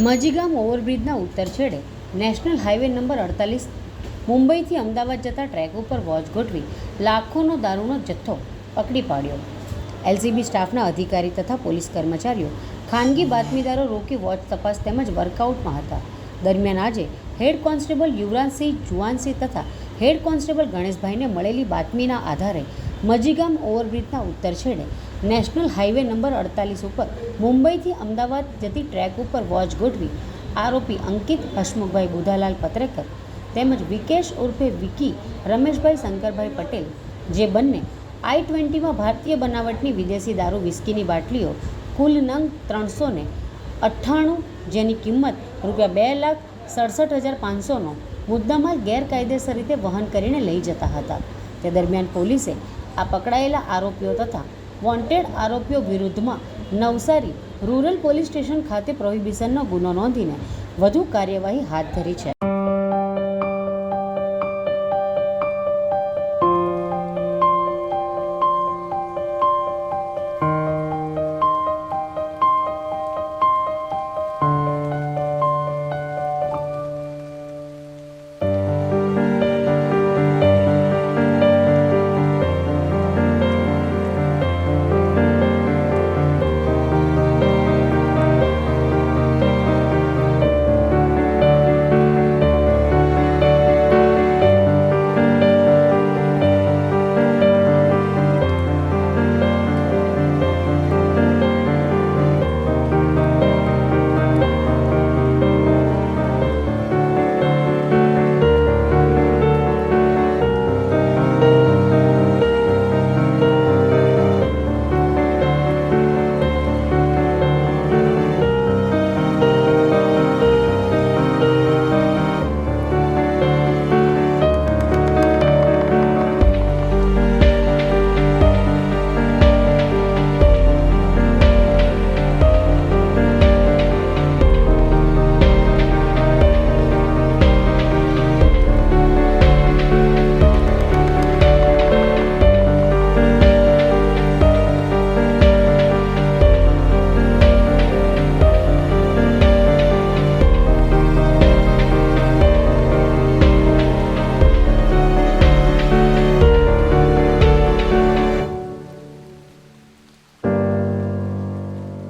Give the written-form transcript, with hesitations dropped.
મજીગામ ઓવરબ્રિજના ઉત્તર છેડે national highway number 48 મુંબઈથી અમદાવાદ જતા ટ્રેક ઉપર વોચ ગોઠવી લાખોનો દારૂનો જથ્થો પકડી પાડ્યો. એલસીબી સ્ટાફના અધિકારી તથા પોલીસ કર્મચારીઓ ખાનગી બાતમીદારો રોકી વોચ તપાસ તેમજ વર્કઆઉટમાં હતા. દરમિયાન આજે હેડ કોન્સ્ટેબલ યુવરાજસિંહ જુવાનસિંહ તથા હેડ કોન્સ્ટેબલ ગણેશભાઈને મળેલી બાતમીના આધારે મજીગામ ઓવરબ્રિજના ઉત્તર છેડે નેશનલ હાઈવે નંબર 48 ઉપર મુંબઈથી અમદાવાદ જતી ટ્રેક ઉપર વોચ ગોઠવી આરોપી અંકિત હસમુખભાઈ બુધાલાલ પત્રેકર તેમજ વિકેશ ઉર્ફે વિકી રમેશભાઈ શંકરભાઈ પટેલ, જે બંને I-20માં ભારતીય બનાવટની વિદેશી દારૂ વિસ્કીની બાટલીઓ કુલ નંગ 398, જેની કિંમત ₹2,67,500નો મુદ્દામાલ ગેરકાયદેસર રીતે વહન કરીને લઈ જતા હતા. તે દરમિયાન પોલીસે આ પકડાયેલા આરોપીઓ તથા વોન્ટેડ આરોપીઓ વિરુદ્ધમાં નવસારી રૂરલ પોલીસ સ્ટેશન ખાતે પ્રોહિબિશનનો ગુનો નોંધીને વધુ કાર્યવાહી હાથ ધરી છે.